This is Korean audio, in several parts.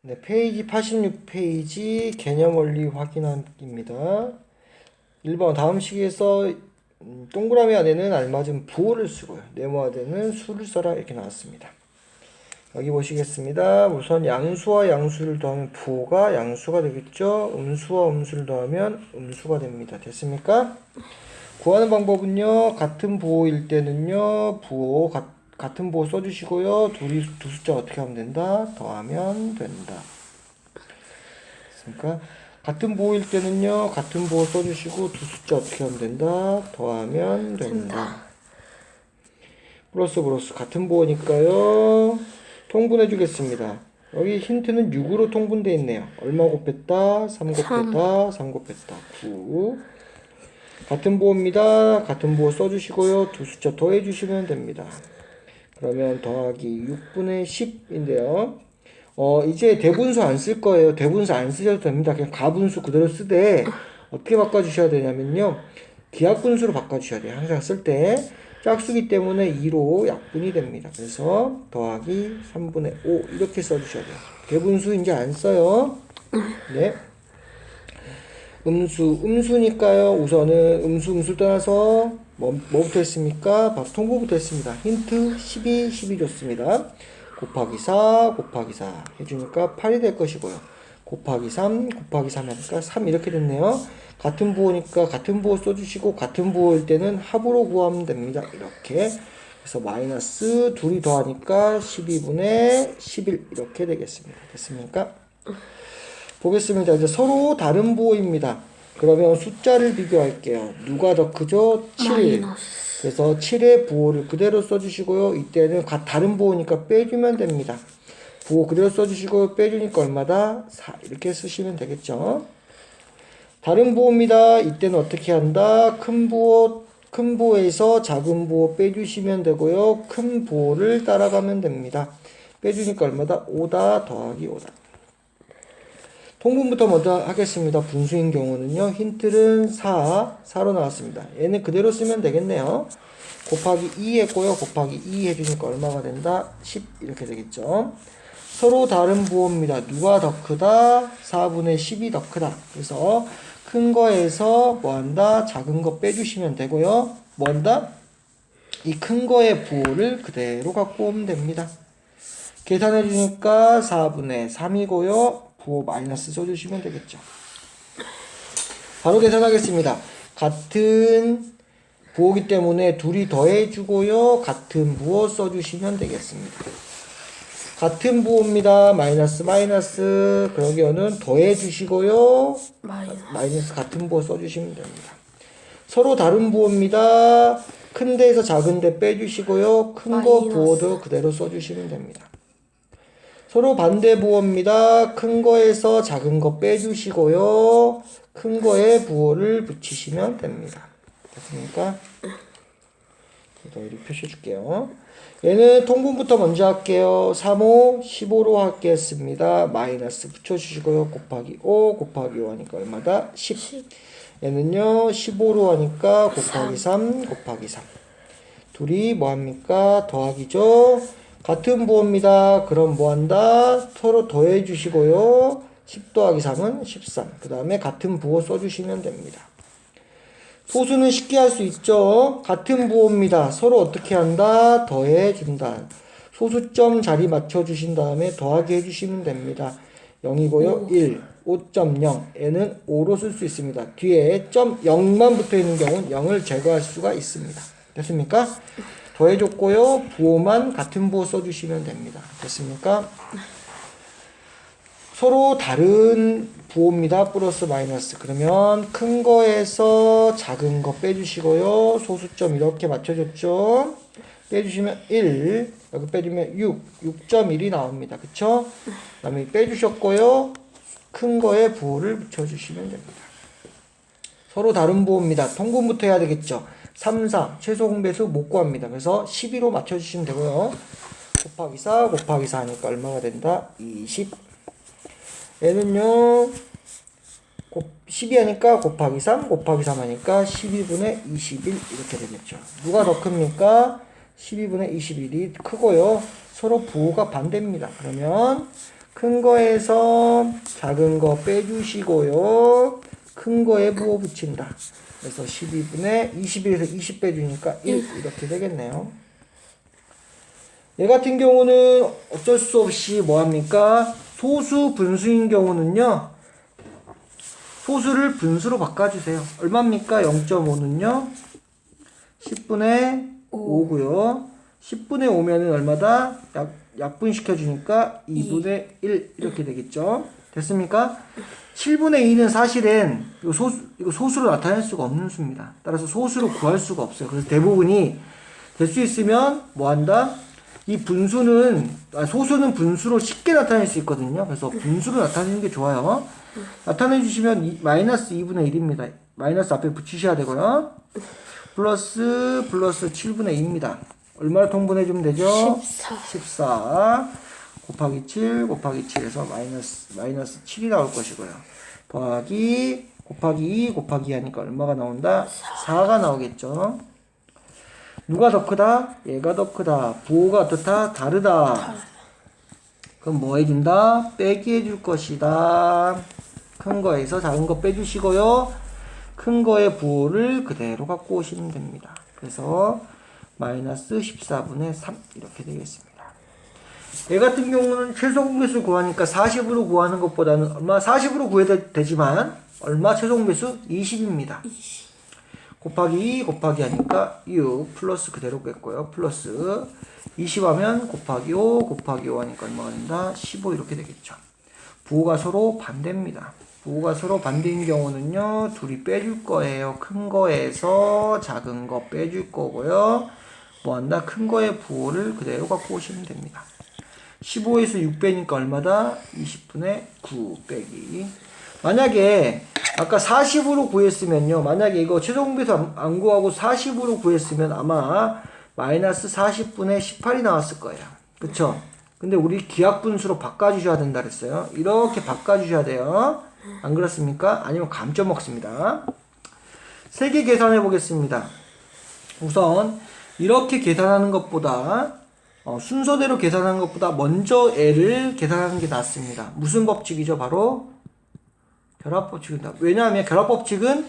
네, 페이지 86페이지 개념 원리 확인하기입니다. 1번 다음 시기에서 동그라미 안에는 알맞은 부호를 쓰고요. 네모 안에는 수를 써라 이렇게 나왔습니다. 여기 보시겠습니다. 우선 양수와 양수를 더하면 부호가 양수가 되겠죠. 음수와 음수를 더하면 음수가 됩니다. 됐습니까? 구하는 방법은요. 같은 부호일 때는요. 같은 부호 써주시고요. 두 숫자 어떻게 하면 된다? 더하면 된다. 됐습니까? 같은 부호일 때는요. 같은 부호 써주시고 두 숫자 어떻게 하면 된다? 더하면 된다. 플러스 같은 부호니까요. 통분해 주겠습니다. 여기 힌트는 6으로 통분되어 있네요. 얼마 곱했다? 3 곱했다? 3 곱했다. 9. 같은 부호입니다. 같은 부호 써주시고요. 두 숫자 더해 주시면 됩니다. 그러면 더하기 6분의 10인데요. 이제 대분수 안 쓸 거예요. 대분수 안 쓰셔도 됩니다. 그냥 가분수 그대로 쓰되 어떻게 바꿔주셔야 되냐면요. 기하분수로 바꿔주셔야 돼요. 항상 쓸 때. 짝수기 때문에 2로 약분이 됩니다. 그래서 더하기 3분의 5 이렇게 써주셔야 돼요. 대분수 이제 안 써요. 네. 음수니까요. 우선은 음수를 떠나서 뭐부터 했습니까? 바로 통보부터 했습니다. 힌트 12 줬습니다. 곱하기 4 곱하기 4 해주니까 8이 될 것이고요. 곱하기 3 곱하기 3 하니까 3 이렇게 됐네요. 같은 부호니까 같은 부호 써주시고 같은 부호일 때는 합으로 구하면 됩니다. 이렇게 그래서 마이너스 둘이 더하니까 12분의 11 이렇게 되겠습니다. 됐습니까? 보겠습니다. 이제 서로 다른 부호입니다. 그러면 숫자를 비교할게요. 누가 더 크죠? 7. 마이너스. 그래서 7의 부호를 그대로 써주시고요. 이때는 다른 부호니까 빼주면 됩니다. 부호 그대로 써주시고 빼주니까 얼마다? 4 이렇게 쓰시면 되겠죠. 다른 부호입니다. 이때는 어떻게 한다? 큰 부호에서 작은 부호 빼주시면 되고요. 큰 부호를 따라가면 됩니다. 빼주니까 얼마다? 5다 더하기 5다. 통분부터 먼저 하겠습니다. 분수인 경우는요. 힌트는 4로 나왔습니다. 얘는 그대로 쓰면 되겠네요. 곱하기 2 했고요. 곱하기 2 해주니까 얼마가 된다? 10 이렇게 되겠죠. 서로 다른 부호입니다. 누가 더 크다? 4분의 10이 더 크다. 그래서 큰 거에서 뭐 한다? 작은 거 빼주시면 되고요. 뭐 한다? 이 큰 거의 부호를 그대로 갖고 오면 됩니다. 계산해 주니까 4분의 3이고요. 부호 마이너스 써주시면 되겠죠. 바로 계산하겠습니다. 같은 부호기 때문에 둘이 더해주고요. 같은 부호 써주시면 되겠습니다. 같은 부호입니다. 마이너스 그러기에는 더해주시고요. 마이너스 같은 부호 써주시면 됩니다. 서로 다른 부호입니다. 큰 데에서 작은 데 빼주시고요. 큰 거 부호도 그대로 써주시면 됩니다. 서로 반대 부호입니다. 큰 거에서 작은 거 빼주시고요. 큰 거에 부호를 붙이시면 됩니다. 됐습니까? 이렇게 표시해 줄게요. 얘는 통분부터 먼저 할게요. 3, 5, 15로 하겠습니다. 마이너스 붙여주시고요. 곱하기 5, 곱하기 5 하니까 얼마다? 10. 얘는요, 15로 하니까 곱하기 3, 곱하기 3. 둘이 뭐합니까? 더하기죠. 같은 부호입니다. 그럼 뭐한다? 서로 더해주시고요. 10 더하기 3은 13. 그 다음에 같은 부호 써주시면 됩니다. 소수는 쉽게 할 수 있죠. 같은 부호입니다. 서로 어떻게 한다? 더해준다. 소수점 자리 맞춰주신 다음에 더하기 해주시면 됩니다. 0이고요. 1, 5.0. 얘는 5로 쓸 수 있습니다. 뒤에 점 0만 붙어있는 경우는 0을 제거할 수가 있습니다. 됐습니까? 더해줬고요. 부호만 같은 부호 써주시면 됩니다. 됐습니까? 서로 다른 부호입니다. 플러스 마이너스. 그러면 큰 거에서 작은 거 빼주시고요. 소수점 이렇게 맞춰줬죠. 빼주시면 1, 여기 빼주면 6.1이 나옵니다. 그쵸? 그 다음에 빼주셨고요. 큰 거에 부호를 붙여주시면 됩니다. 서로 다른 부호입니다. 통분부터 해야 되겠죠. 3, 4 최소 공배수 못 구합니다. 그래서 12로 맞춰주시면 되고요. 곱하기 4 곱하기 4 하니까 얼마가 된다? 20. 얘는요 12 하니까 곱하기 3 곱하기 3 하니까 12분의 21 이렇게 되겠죠. 누가 더 큽니까? 12분의 21이 크고요. 서로 부호가 반대입니다. 그러면 큰 거에서 작은 거 빼주시고요. 큰 거에 부호 붙인다. 그래서 12분의 21에서 20 빼주니까 1 이렇게 되겠네요. 얘 같은 경우는 어쩔 수 없이 뭐합니까? 소수 분수인 경우는요. 소수를 분수로 바꿔주세요. 얼마입니까? 0.5는요. 10분의 5고요. 10분의 5면은 얼마다? 약분시켜주니까 2분의 1 이렇게 되겠죠. 됐습니까? 7분의 2는 사실은 이거 소수로 나타낼 수가 없는 수입니다. 따라서 소수로 구할 수가 없어요. 그래서 대부분이 될 수 있으면 뭐 한다? 이 분수는 소수는 분수로 쉽게 나타낼 수 있거든요. 그래서 분수로 나타내는 게 좋아요. 나타내 주시면 마이너스 2분의 1입니다. 마이너스 앞에 붙이셔야 되고요. 플러스 7분의 2입니다. 얼마를 통분해 주면 되죠? 14 곱하기 7 곱하기 7에서 마이너스 7이 나올 것이고요. 더하기 곱하기 2 곱하기 2 하니까 얼마가 나온다? 4가 나오겠죠. 누가 더 크다? 얘가 더 크다. 부호가 어떻다? 다르다. 그럼 뭐 해준다? 빼기 해줄 것이다. 큰 거에서 작은 거 빼주시고요. 큰 거의 부호를 그대로 갖고 오시면 됩니다. 그래서 마이너스 14분의 3 이렇게 되겠습니다. 얘 같은 경우는 최소 공배수 구하니까 40으로 구하는 것보다는 얼마? 40으로 구해도 되지만 얼마 최소 공배수? 20입니다. 곱하기 2 곱하기 하니까 6 플러스 그대로 뺐고요. 플러스 20 하면 곱하기 5 곱하기 5 하니까 얼마가 된다? 15 이렇게 되겠죠. 부호가 서로 반대입니다. 부호가 서로 반대인 경우는요. 둘이 빼줄 거예요. 큰 거에서 작은 거 빼줄 거고요. 뭐 한다? 큰 거의 부호를 그대로 갖고 오시면 됩니다. 15에서 6 빼니까 얼마다? 20분의 9 빼기. 만약에 아까 40으로 구했으면요. 만약에 이거 최소 공배수 안 구하고 40으로 구했으면 아마 마이너스 40분의 18이 나왔을 거예요. 그쵸? 근데 우리 기하분수로 바꿔주셔야 된다 그랬어요. 이렇게 바꿔주셔야 돼요. 안 그렇습니까? 아니면 감점 먹습니다. 3개 계산해 보겠습니다. 우선 이렇게 계산하는 것보다 순서대로 계산하는 것보다 먼저 애를 계산하는 게 낫습니다. 무슨 법칙이죠? 바로 결합법칙입니다. 왜냐하면 결합법칙은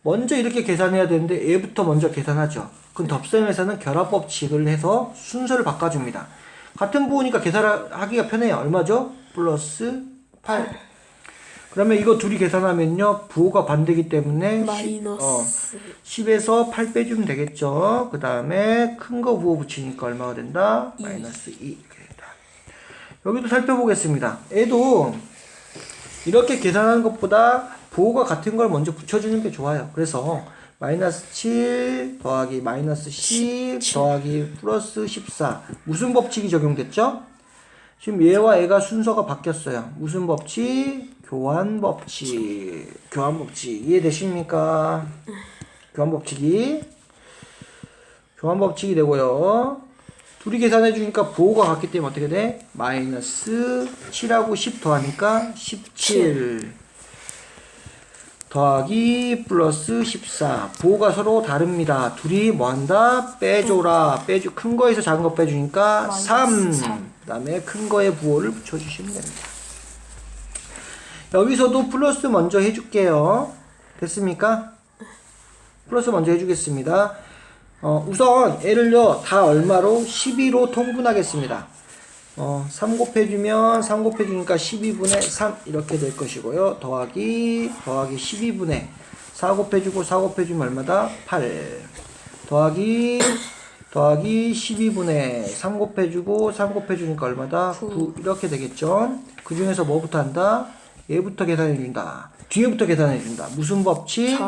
먼저 이렇게 계산해야 되는데 얘부터 먼저 계산하죠. 그럼 덥셈에서는 결합법칙을 해서 순서를 바꿔줍니다. 같은 부호니까 계산하기가 편해요. 얼마죠? 플러스 8. 그러면 이거 둘이 계산하면요. 부호가 반대기 때문에 마이너스 10에서 8 빼주면 되겠죠. 그 다음에 큰 거 부호 붙이니까 얼마가 된다? 마이너스 2 이렇게 된다. 여기도 살펴보겠습니다. 얘도 이렇게 계산하는 것보다 부호가 같은 걸 먼저 붙여주는 게 좋아요. 그래서 마이너스 7 더하기 마이너스 10 더하기 플러스 14. 무슨 법칙이 적용됐죠? 지금 얘와 얘가 순서가 바뀌었어요. 무슨 법칙? 교환법칙. 교환법칙. 이해되십니까? 교환법칙이 되고요. 둘이 계산해 주니까 부호가 같기 때문에 어떻게 돼? 마이너스 7하고 10 더하니까 17 더하기 플러스 14. 부호가 서로 다릅니다. 둘이 뭐한다? 빼줘라. 큰 거에서 작은 거 빼주니까 3. 그 다음에 큰 거에 부호를 붙여주시면 됩니다. 여기서도 플러스 먼저 해줄게요. 됐습니까? 플러스 먼저 해주겠습니다. 우선 얘를요 다 얼마로? 12로 통분하겠습니다. 3 곱해주면 3 곱해주니까 12분의 3 이렇게 될 것이고요. 더하기 12분의 4 곱해주고 4 곱해주면 얼마다? 8 더하기 12분의 3 곱해주고 3 곱해주니까 얼마다? 9 이렇게 되겠죠. 그 중에서 뭐부터 한다? 얘부터 계산해준다. 뒤에부터 계산해준다. 무슨 법칙?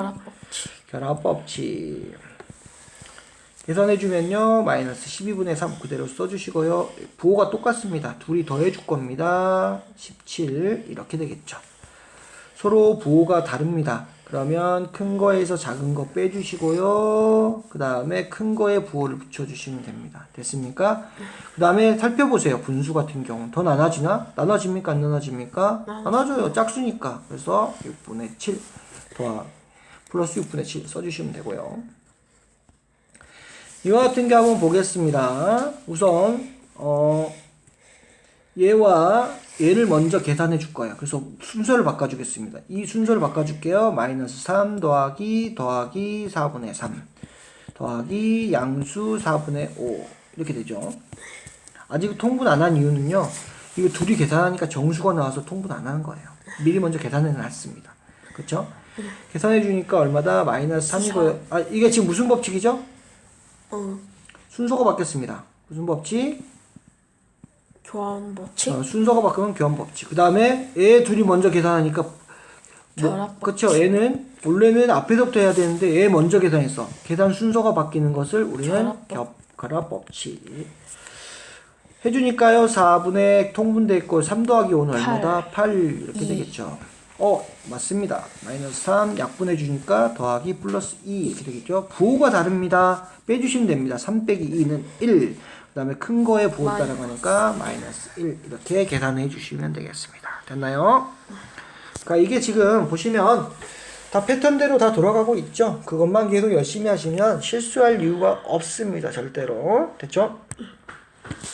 결합법칙. 계산해주면요 마이너스 12분의 3 그대로 써주시고요. 부호가 똑같습니다. 둘이 더해줄 겁니다. 17 이렇게 되겠죠. 서로 부호가 다릅니다. 그러면 큰 거에서 작은 거 빼주시고요. 그 다음에 큰 거에 부호를 붙여주시면 됩니다. 됐습니까? 그 다음에 살펴보세요. 분수 같은 경우 더 나눠지나? 나눠집니까? 안 나눠집니까? 나눠져요. 짝수니까. 그래서 6분의 7 더하 플러스 6분의 7 써주시면 되고요. 이와 같은 게 한번 보겠습니다. 우선 얘와 얘를 먼저 계산해 줄 거예요. 그래서 순서를 바꿔주겠습니다. 이 순서를 바꿔줄게요. 마이너스 3 더하기 4분의 3 더하기 양수 4분의 5 이렇게 되죠. 아직 통분 안 한 이유는요. 이거 둘이 계산하니까 정수가 나와서 통분 안 하는 거예요. 미리 먼저 계산해 놨습니다. 그쵸? 계산해 주니까 얼마다? 마이너스 3이고요. 아, 이게 지금 무슨 법칙이죠? 순서가 바뀌었습니다. 무슨 법칙? 교환 법칙? 순서가 바뀌면 교환 법칙. 그 다음에 얘 둘이 먼저 계산하니까 결합 법칙. 그쵸? 얘는 원래는 앞에서부터 해야 되는데 얘 먼저 계산했어. 계산 순서가 바뀌는 것을 우리는 결합 법칙. 해주니까요. 4분의 통분돼 있고 3 더하기 5는 얼마다? 8 이렇게 되겠죠. 맞습니다. 마이너스 3 약분해 주니까 더하기 플러스 2 이렇게 되겠죠. 부호가 다릅니다. 빼주시면 됩니다. 3 빼기 2는 1. 그 다음에 큰 거에 부호 따라가니까 마이너스 1 이렇게 계산해 주시면 되겠습니다. 됐나요? 그러니까 이게 지금 보시면 다 패턴대로 다 돌아가고 있죠. 그것만 계속 열심히 하시면 실수할 이유가 없습니다. 절대로. 됐죠?